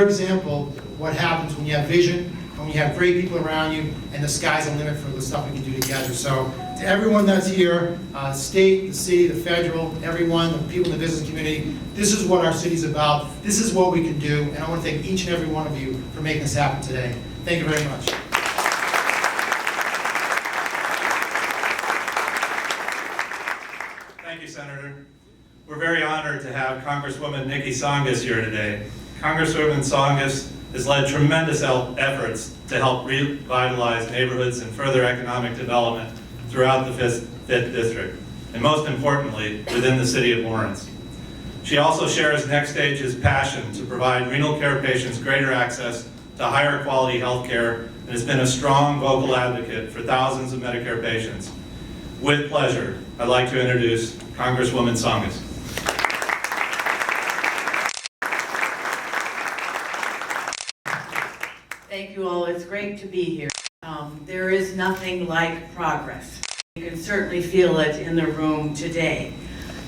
For example, what happens when you have vision, when you have great people around you, and the sky's the limit for the stuff we can do together. So to everyone that's here, state, the city, the federal, everyone, the people in the business community, this is what our city's about. This is what we can do, and I want to thank each and every one of you for making this happen today. Thank you very much. Thank you, Senator. We're very honored to have Congresswoman Nikki Tsongas here today. Congresswoman Tsongas has led tremendous efforts to help revitalize neighborhoods and further economic development throughout the 5th District, and most importantly, within the city of Lawrence. She also shares Next Stage's passion to provide renal care patients greater access to higher quality health care, and has been a strong vocal advocate for thousands of Medicare patients. With pleasure, I'd like to introduce Congresswoman Tsongas. Thank you all. It's great to be here. There is nothing like progress. You can certainly feel it in the room today.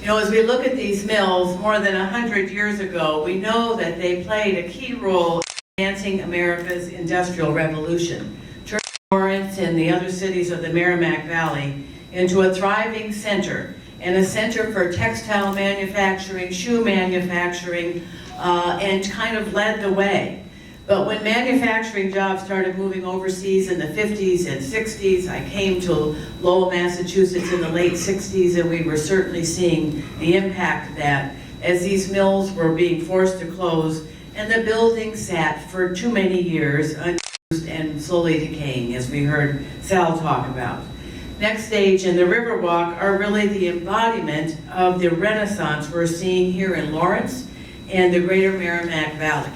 You know, as we look at these mills more than 100 years ago, we know that they played a key role in advancing America's industrial revolution, turning Lawrence and the other cities of the Merrimack Valley into a thriving center, and a center for textile manufacturing, shoe manufacturing, and kind of led the way. But when manufacturing jobs started moving overseas in the 50s and 60s, I came to Lowell, Massachusetts in the late 60s, and we were certainly seeing the impact of that as these mills were being forced to close, and the building sat for too many years unused and slowly decaying, as we heard Sal talk about. Next Stage and the Riverwalk are really the embodiment of the renaissance we're seeing here in Lawrence and the greater Merrimack Valley.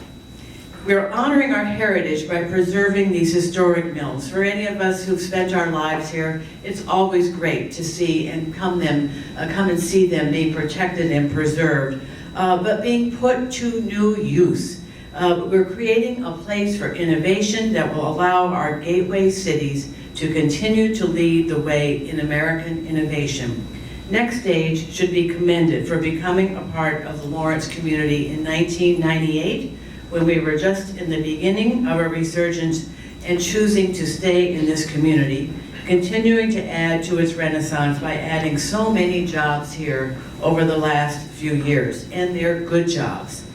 We're honoring our heritage by preserving these historic mills. For any of us who've spent our lives here, it's always great to see and come and see them being protected and preserved, but being put to new use. We're creating a place for innovation that will allow our gateway cities to continue to lead the way in American innovation. Next Stage should be commended for becoming a part of the Lawrence community in 1998, when we were just in the beginning of a resurgence, and choosing to stay in this community, continuing to add to its renaissance by adding so many jobs here over the last few years, and they're good jobs.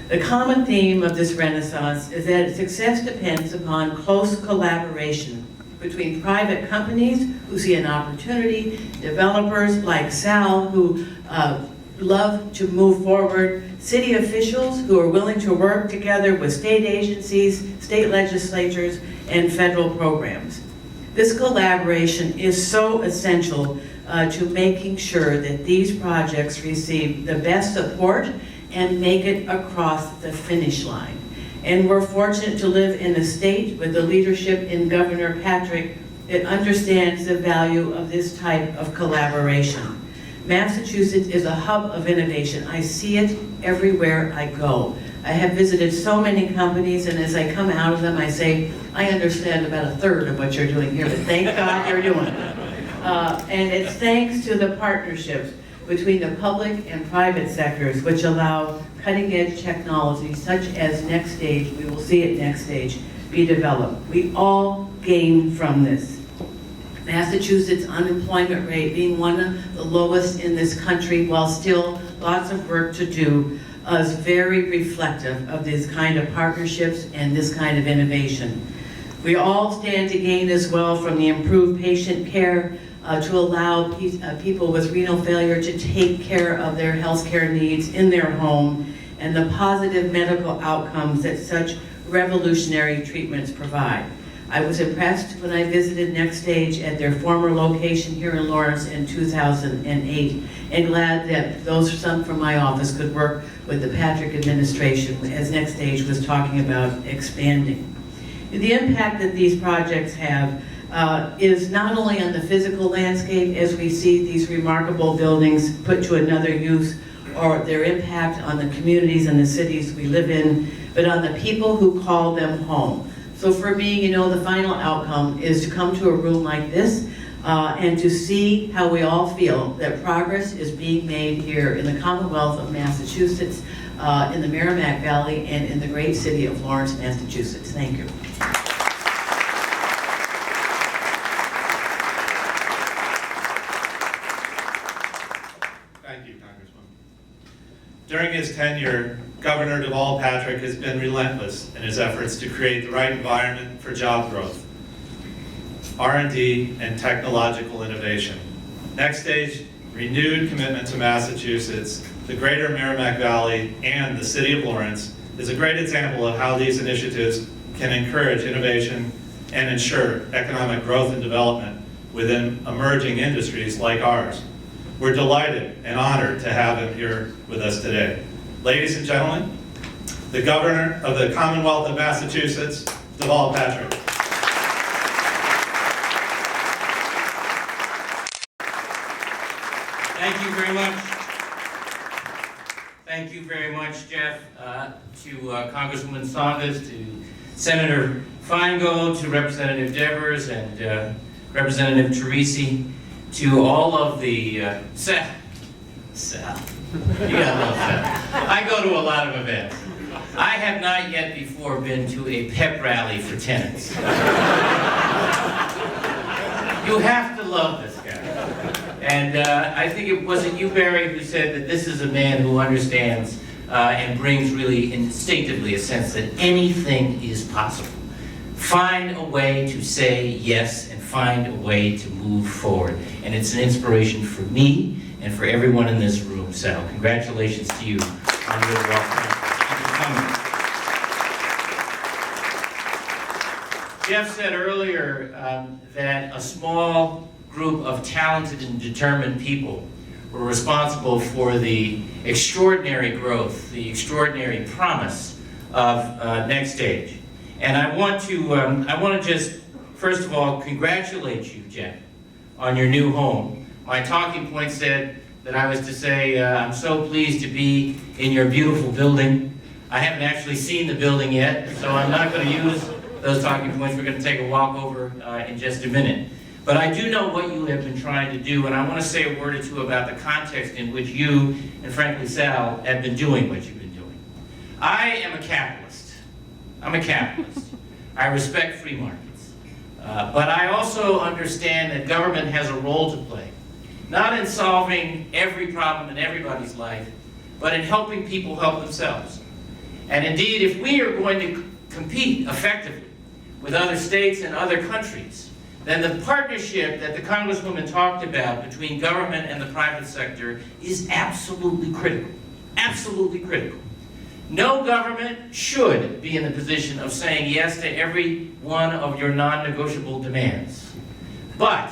The common theme of this renaissance is that success depends upon close collaboration between private companies who see an opportunity, developers like Sal who love to move forward, city officials who are willing to work together with state agencies, state legislatures, and federal programs. This collaboration is so essential to making sure that these projects receive the best support and make it across the finish line. And we're fortunate to live in a state with the leadership in Governor Patriot that understands the value of this type of collaboration. Massachusetts is a hub of innovation. I see it everywhere I go. I have visited so many companies, and as I come out of them, I say, I understand about a third of what you're doing here, but thank God you're doing it. And it's thanks to the partnerships between the public and private sectors, which allow cutting-edge technologies such as Next Stage, we will see it Next Stage, be developed. We all gain from this. Massachusetts' unemployment rate being one of the lowest in this country, while still lots of work to do, is very reflective of this kind of partnerships and this kind of innovation. We all stand to gain as well from the improved patient care to allow people with renal failure to take care of their health care needs in their home, and the positive medical outcomes that such revolutionary treatments provide. I was impressed when I visited Next Stage at their former location here in Lawrence in 2008, and glad that some from my office could work with the Patriot administration as Next Stage was talking about expanding. The impact that these projects have is not only on the physical landscape as we see these remarkable buildings put to another use, or their impact on the communities and the cities we live in, but on the people who call them home. So for me, you know, the final outcome is to come to a room like this and to see how we all feel that progress is being made here in the Commonwealth of Massachusetts in the Merrimack Valley and in the great city of Lawrence, Massachusetts. Thank you. Thank you, Congresswoman. During his tenure, Governor Deval Patrick has been relentless in his efforts to create the right environment for job growth, R&D, and technological innovation. Next Stage renewed commitment to Massachusetts, the greater Merrimack Valley, and the city of Lawrence is a great example of how these initiatives can encourage innovation and ensure economic growth and development within emerging industries like ours. We're delighted and honored to have him here with us today. Ladies and gentlemen, the Governor of the Commonwealth of Massachusetts, Deval Patrick. Thank you very much. Thank you very much, Jeff, to Congresswoman Saunders, to Senator Feingold, to Representative Devers, and Representative Teresi, to all of the Sal. You gotta love Sal. I go to a lot of events. I have not yet before been to a pep rally for tenants. You have to love this guy. And I think it wasn't you, Barry, who said that this is a man who understands and brings really instinctively a sense that anything is possible. Find a way to say yes and find a way to move forward. And it's an inspiration for me and for everyone in this room. So congratulations to you on your welcome. Jeff said earlier that a small group of talented and determined people were responsible for the extraordinary growth, the extraordinary promise of Next Stage. And I want to just, first of all, congratulate you, Jeff, on your new home. My talking point said that I was to say, I'm so pleased to be in your beautiful building. I haven't actually seen the building yet, so I'm not going to use those talking points. We're going to take a walk over in just a minute. But I do know what you have been trying to do, and I want to say a word or two about the context in which you, and frankly Sal, have been doing what you've been doing. I am a capitalist. I'm a capitalist. I respect free markets. But I also understand that government has a role to play, not in solving every problem in everybody's life, but in helping people help themselves. And indeed, if we are going to compete effectively with other states and other countries, then the partnership that the Congresswoman talked about between government and the private sector is absolutely critical. Absolutely critical. No government should be in the position of saying yes to every one of your non-negotiable demands. But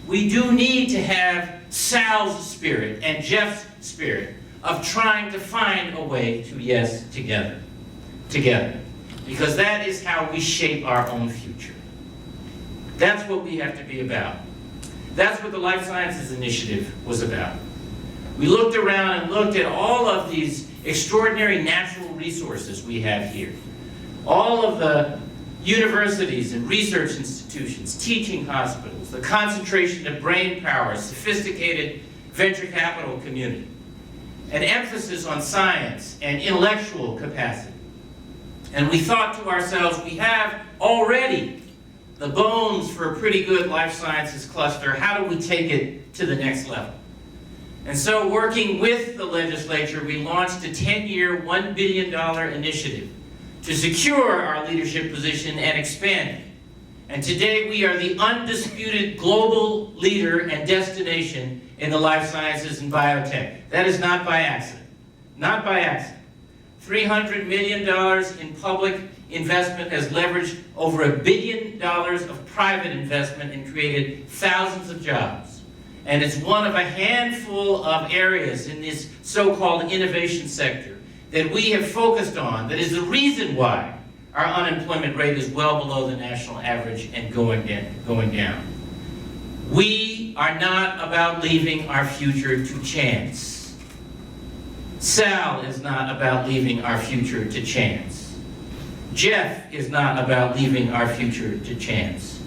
we do need to have Sal's spirit and Jeff's spirit of trying to find a way to yes together. Because that is how we shape our own future. That's what we have to be about. That's what the Life Sciences Initiative was about. We looked around and looked at all of these extraordinary natural resources we have here. All of the universities and research institutions, teaching hospitals, the concentration of brain power, sophisticated venture capital community, an emphasis on science and intellectual capacity. And we thought to ourselves, we have already the bones for a pretty good life sciences cluster. How do we take it to the next level? And so, working with the legislature, we launched a 10-year, $1 billion initiative to secure our leadership position and expand it. And today, we are the undisputed global leader and destination in the life sciences and biotech. That is not by accident. Not by accident. $300 million in public investment has leveraged over $1 billion of private investment and created thousands of jobs. And it's one of a handful of areas in this so-called innovation sector that we have focused on that is the reason why our unemployment rate is well below the national average and going down. We are not about leaving our future to chance. Sal is not about leaving our future to chance. Jeff is not about leaving our future to chance.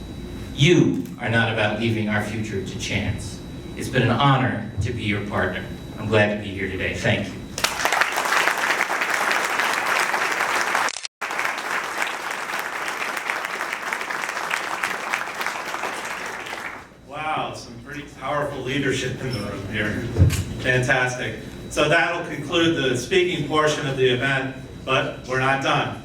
You are not about leaving our future to chance. It's been an honor to be your partner. I'm glad to be here today. Thank you. wonderful leadership in the room here. Fantastic. So that'll conclude the speaking portion of the event, but we're not done.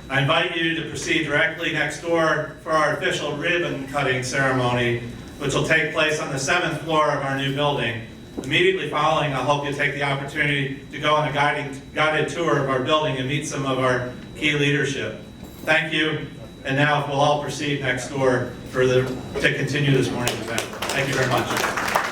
I invite you to proceed directly next door for our official ribbon cutting ceremony, which will take place on the 7th floor of our new building. Immediately following, I hope you'll take the opportunity to go on a guided tour of our building and meet some of our key leadership. Thank you, and now we'll all proceed next door to continue this morning's event. Thank you very much.